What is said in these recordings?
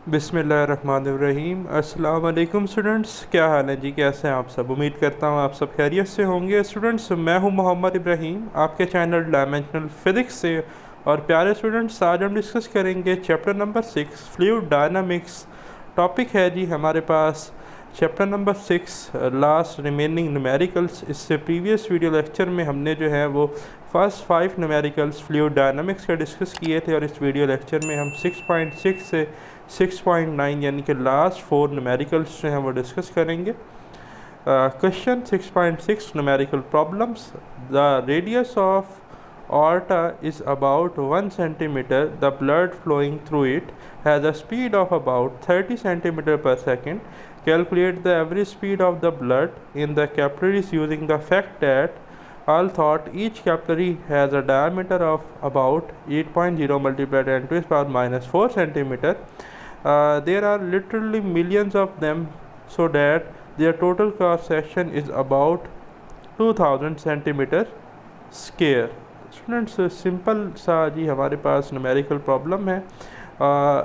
बिस्मिल्लाहिर्रहमानिर्रहीम। अस्सलाम वालेकुम स्टूडेंट्स, क्या हाल है जी? कैसे हैं आप सब? उम्मीद करता हूँ आप सब खैरियत से होंगे। स्टूडेंट्स, मैं हूँ मोहम्मद इब्राहीम आपके चैनल डायमेंशनल फिज़िक्स से। और प्यारे स्टूडेंट्स, आज हम डिस्कस करेंगे chapter number 6 fluid dynamics. Topic है जी हमारे पास chapter number 6 last remaining numericals. इससे प्रीवियस वीडियो लेक्चर में हमने जो है वो फर्स्ट 5 न्यूमेरिकल्स फ्लूइड डायनामिक्स का डिस्कस किए थे, और इस वीडियो लेक्चर में हम 6.6 से 6.9 यानी कि लास्ट 4 न्यूमेरिकल्स जो हैं वो डिस्कस करेंगे। Question 6.6 numerical problems. The radius of aorta is about 1 centimeter. The blood flowing through it has a speed of about 30 centimeter per second. Calculate the average speed of the blood in the capillaries using the fact that all thought each capillary has a diameter of about 8.0 multiplied 10 to the power minus 4 centimeter. There are literally millions of them, so that their total cross section is about 2000 centimeter square. Students, simple सा जी हमारे पास numerical problem है।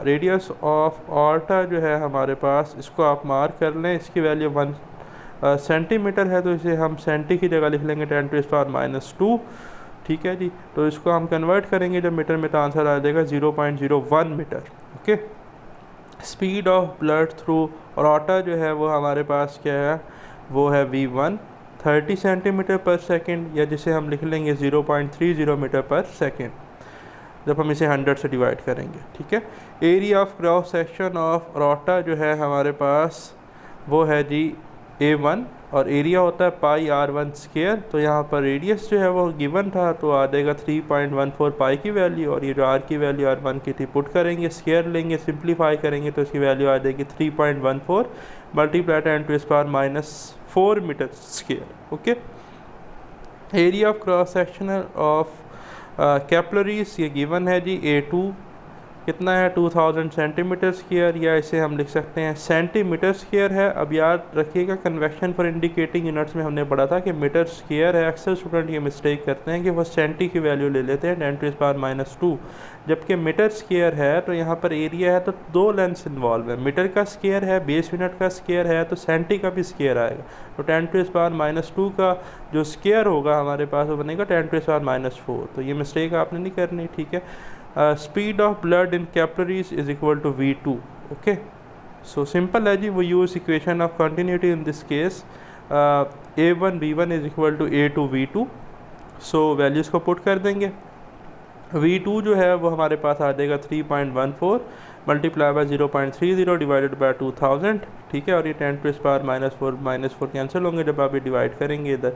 Radius of aorta जो है हमारे पास, इसको आप mark कर लें। इसकी वैल्यू 1 सेंटीमीटर है, तो इसे हम सेंटी की जगह लिख लेंगे 10 टू द पावर माइनस 2। ठीक है जी, तो इसको हम कन्वर्ट करेंगे जब मीटर में, तो आंसर आ जाएगा 0.01 metre. Okay. Speed of blood through aorta जो है वो हमारे पास क्या है, वो है v1 30 सेंटीमीटर पर सेकेंड, या जिसे हम लिख लेंगे 0.30 मीटर पर सेकेंड जब हम इसे 100 से डिवाइड करेंगे। ठीक है। Area of cross section of aorta जो है हमारे पास वो है जी A1, और एरिया होता है पाई R1 स्क्वायर। तो यहाँ पर रेडियस जो है वो गिवन था, तो आ जाएगा 3.14 पाई की वैल्यू, और ये जो R की वैल्यू R1 की थी पुट करेंगे, स्क्वायर लेंगे, सिंप्लीफाई करेंगे तो इसकी वैल्यू आ जाएगी 3.14 multiply 10 to the power minus 4 metre square. Okay. Area of cross section of capillaries ये गिवन है जी A2 कितना है 2000 सेंटीमीटर स्क्वायर, या इसे हम लिख सकते हैं सेंटीमीटर स्क्वायर है। अब याद रखिएगा, कन्वेक्शन फॉर इंडिकेटिंग यूनिट्स में हमने पढ़ा था कि मीटर स्क्वायर है। अक्सर स्टूडेंट ये मिस्टेक करते हैं कि वो सेंटी की वैल्यू ले लेते हैं 10 टू द पावर माइनस 2, जबकि मीटर स्क्वायर है। तो यहाँ पर एरिया है तो दो लेंस इन्वॉल्व है, मीटर का स्क्वायर है, बेस यूनिट का स्क्वायर है, तो सेंटी का भी स्क्वायर आएगा। तो 10 टू द पावर माइनस 2 का जो स्क्वायर होगा हमारे पास वो बनेगा 10 टू द पावर माइनस 4। तो ये मिस्टेक आपने नहीं करनी। ठीक है। Speed of blood in capillaries is equal to v2। Okay. So simple है जी, वो use equation of continuity in this case a1 v1 is equal to a2 v2। So values को पुट कर देंगे। v2 जो है वो हमारे पास आ जाएगा 3.14 मल्टीप्लाई बाय 0.30 डिवाइडेड बाय 2000। ठीक है। और ये 10 to the power minus 4 cancel होंगे जब आप ये डिवाइड करेंगे इधर।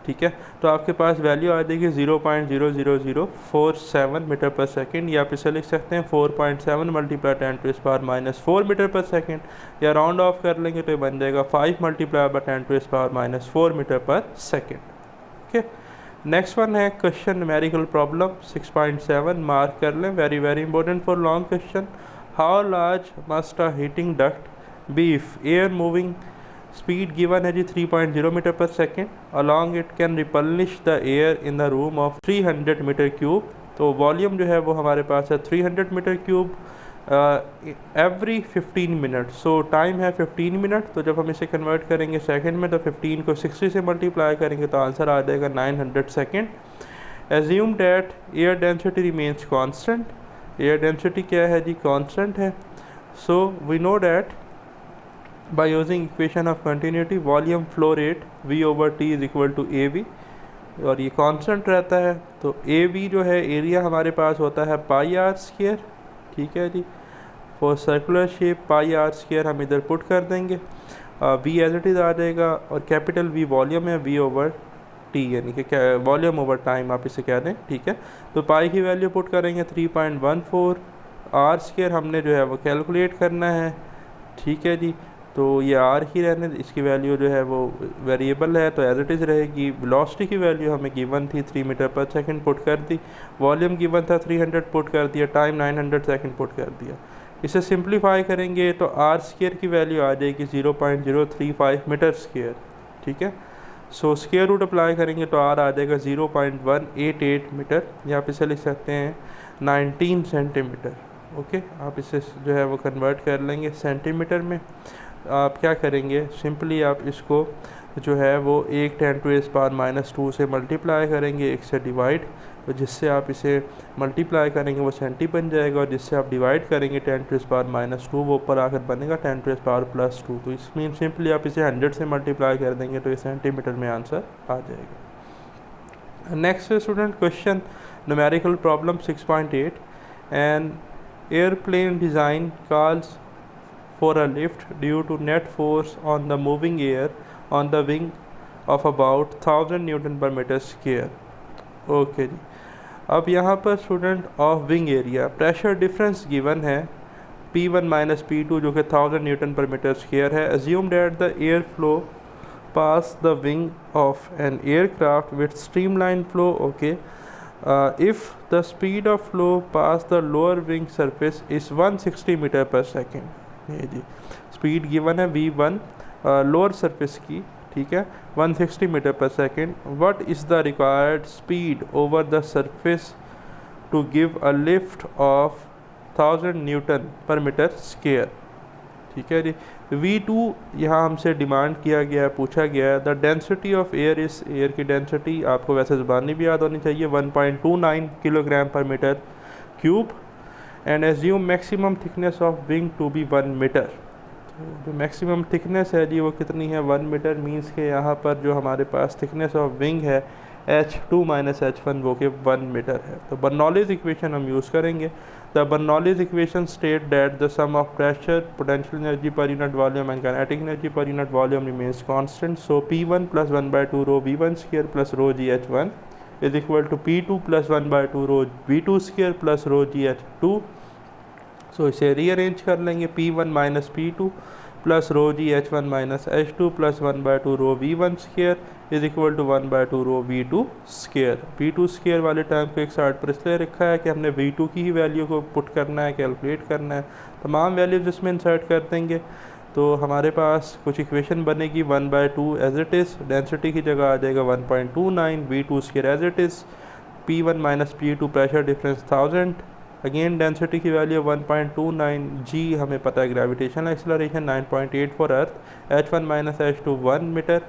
ठीक है। तो आपके पास वैल्यू आ जाएगी 0.00047 मीटर पर सेकेंड, या आप इसे लिख सकते हैं 4.7 multiply 10 to the power minus 4 metre per second, या राउंड ऑफ कर लेंगे तो ये बन जाएगा 5 multiply by 10 to the power minus 4 metre per second. Okay. Next one है क्वेश्चन न्यूमेरिकल प्रॉब्लम 6.7, मार्क कर लें, very very important for long question. How large must a heating duct be if air moving speed given है जी 3.0 metre per second, along it can replenish the air in the room of 300 metre cube. तो volume जो है वो हमारे पास है 300 metre cube every 15 minute. So time है 15 मिनट, तो जब हम इसे कन्वर्ट करेंगे सेकंड में तो 15 को 60 से मल्टीप्लाई करेंगे तो आंसर आ जाएगा 900 second. Assume that air density remains constant. Air density क्या है जी? कांस्टेंट है। So we know that by using equation of continuity volume flow rate v over t is equal to av, और ये कांस्टेंट रहता है। तो av जो है एरिया हमारे पास होता है पाई आर स्क्वायर। ठीक है जी। For circular shape pi R square हम इधर पुट कर देंगे, v एज इट इज़ आ जाएगा, और कैपिटल v वॉल्यूम है, v ओवर t यानी कि वॉल्यूम ओवर टाइम आप इसे कह दें। ठीक है। तो पाई की वैल्यू पुट करेंगे 3.14, आर स्क्वायर हमने जो है वो कैलकुलेट करना है। ठीक है जी। तो ये आर ही रहने, इसकी वैल्यू जो है वो वेरिएबल है तो एज इट इज़ रहेगी। वेलोसिटी की वैल्यू हमें गिवन थी 3 मीटर पर सेकंड पुट कर दी, वॉल्यूम गिवन था 300 पुट कर दिया, टाइम 900 सेकंड पुट कर दिया। इसे सिंप्लीफाई करेंगे तो आर स्क्वायर की वैल्यू आ जाएगी 0.035 मीटर स्क्वायर। ठीक है। सो स्क्वायर रूट अप्लाई करेंगे तो आर आ जाएगा 0.188 मीटर, या आप इसे लिख सकते हैं 19 सेंटीमीटर। ओके, आप इसे जो है वो कन्वर्ट कर लेंगे सेंटीमीटर में। आप क्या करेंगे, सिंपली आप इसको जो है वो 1 10⁻⁻² से मल्टीप्लाई करेंगे, 1 से डिवाइड, तो जिससे आप इसे मल्टीप्लाई करेंगे वो सेंटी बन जाएगा, और जिससे आप डिवाइड करेंगे 10⁻⁻² वो ऊपर आकर बनेगा 10⁻+2। तो इसमें सिंपली आप इसे 100 से मल्टीप्लाई कर देंगे तो ये सेंटीमीटर में आंसर आ जाएगा। Next student question numerical problem 6.8। An airplane design calls for a lift due to net force on the moving air on the wing of about 1000 newton per metre square. Okay जी, अब यहाँ पर student of wing area pressure difference given है P1 minus P2 जो कि 1000 newton per metre square है। Assume that the air flow pass the wing of an aircraft with streamline flow. Okay, if the speed of flow past the lower wing surface is 160 metre per second. ये जी speed given है V1 lower surface की, ठीक है, 160 metre per second. What is the required speed over the surface to give a lift of 1000 newton per metre square. ठीक है जी, V2 यहाँ हमसे demand किया गया है, पूछा गया है द डेंसिटी ऑफ एयर इस एयर की डेंसिटी आपको वैसे ज़बानी भी याद होनी चाहिए 1.29 kilogram per metre cube. And assume maximum thickness of wing to be 1 metre. तो जो मैक्सिमम थिकनेस है जी वो कितनी है 1 मीटर, मीन्स के यहाँ पर जो हमारे पास थिकनेस ऑफ विंग है H2 माइनस H1 वो के 1 मीटर है। तो बर्नौलीज़ इक्वेशन हम यूज़ करेंगे। The Bernoulli's equation state that the sum of pressure, potential energy per unit volume and kinetic energy per unit volume remains constant. So P1 + 1/2 rho V1 square plus rho GH1 is equal to P2 + 1/2 rho V2 square plus rho GH2। So इसे rearrange कर लेंगे P1 minus P2 plus rho GH1 minus H2 plus 1/2 rho V1 square is equal to 1/2 rho V2 square. V2 square वाले term को एक side पर इसलिए रखा है कि हमने V2 की ही वैल्यू को पुट करना है, कैलकुलेट करना है। तमाम वैल्यूज इसमें इंसर्ट कर देंगे तो हमारे पास कुछ इक्वेशन बनेगी 1/2 एज इट इज़, डेंसिटी की जगह आ जाएगा 1.29, V2 square as it is, P1 minus P2 pressure difference 1000, again density की वैल्यू 1.29, G हमें पता है gravitational acceleration 9.8 for earth, H1 minus H2 1 metre,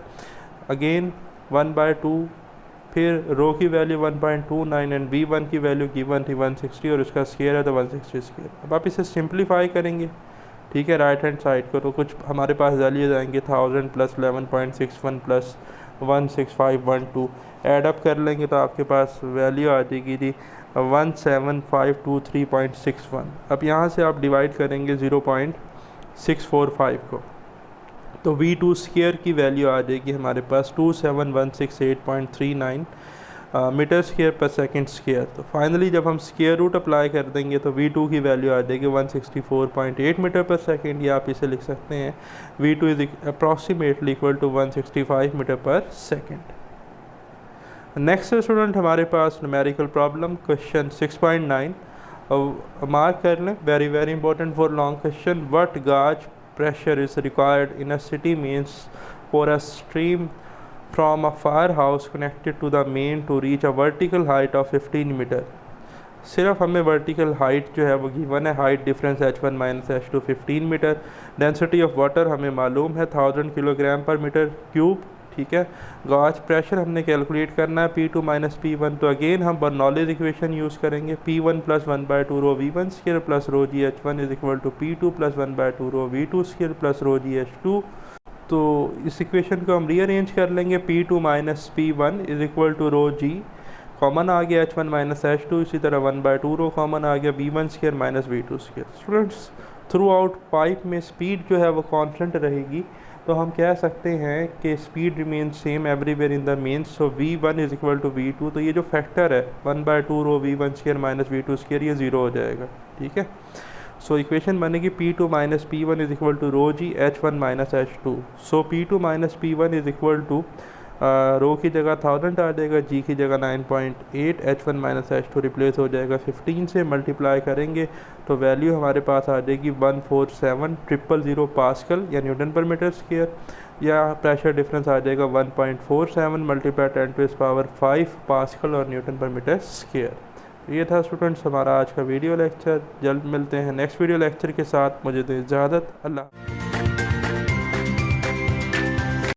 again 1/2, फिर रो की वैल्यू 1.29 एंड V1 की वैल्यू गिवन थी 160 और उसका स्क्वायर है तो 160 स्क्वायर। अब आप इसे सिंप्लीफाई करेंगे, ठीक है, राइट हैंड साइड को, तो कुछ हमारे पास वैल्यूज आएंगे 1000 प्लस 11.61 प्लस 16512, एडअप कर लेंगे तो आपके पास वैल्यू आ जाएगी थी 17523.61। अब यहाँ से आप डिवाइड करेंगे 0.645 को, तो V2 स्क्वायर की वैल्यू आ जाएगी हमारे पास 27168.39 मीटर स्क्वायर पर सेकंड स्क्वायर। तो फाइनली जब हम स्क्वायर रूट अप्लाई कर देंगे तो V2 की वैल्यू आ जाएगी 164.8 मीटर पर सेकंड, या आप इसे लिख सकते हैं V2 is approximately equal to 165 metre per second. Next student हमारे पास न्यूमेरिकल प्रॉब्लम क्वेश्चन 6.9, मार्क कर लें, very very important for long question. What gauge pressure is required in a city means for a stream from a firehouse connected to the main to reach a vertical height of 15 metre. सिर्फ हमें vertical height जो है वो given है, height difference H1 minus H2 15 metre, density of water हमें मालूम है 1000 kilogram per metre cube, ठीक है। गॉज प्रेशर हमने कैलकुलेट करना है P2 माइनस P1, तो अगेन हम बर्नौलीज़ इक्वेशन यूज़ करेंगे P1 + 1/2 rho V1 square plus rho GH1 is equal to P2 + 1/2 rho V2 square plus rho GH2। तो इस इक्वेशन को हम रीअरेंज कर लेंगे, P2 minus P1 is equal to rho G, common आ गया H1 माइनस H2, इसी तरह 1/2 रो कॉमन आ गया V1 square minus V2 square. Students through out pipe में स्पीड जो है वो कांस्टेंट रहेगी, तो हम कह सकते हैं कि speed remain same everywhere in the means. So V1 is equal to V2, तो ये जो फैक्टर है 1/2 rho V1 square minus V2 square ये 0 हो जाएगा, ठीक है। सो इक्वेशन बनेगी P2 minus P1 is equal to rho G H1 minus H2। So P2 minus P1 is equal to rho की जगह 1000 आ जाएगा, G की जगह 9.8, H1 माइनस H2 रिप्लेस हो जाएगा 15 से, मल्टीप्लाई करेंगे तो वैल्यू हमारे पास आ जाएगी 147,000 पास्कल या न्यूटन पर मीटर स्क्वायर, या प्रेशर डिफरेंस आ जाएगा 1.47 मल्टीप्लाई 10⁵ पास्कल और न्यूटन पर मीटर स्क्वायर। ये था स्टूडेंट्स हमारा आज का वीडियो लेक्चर। जल्द मिलते हैं नेक्स्ट वीडियो लेक्चर के साथ। मुझे दे इजाज़त। अल्लाह।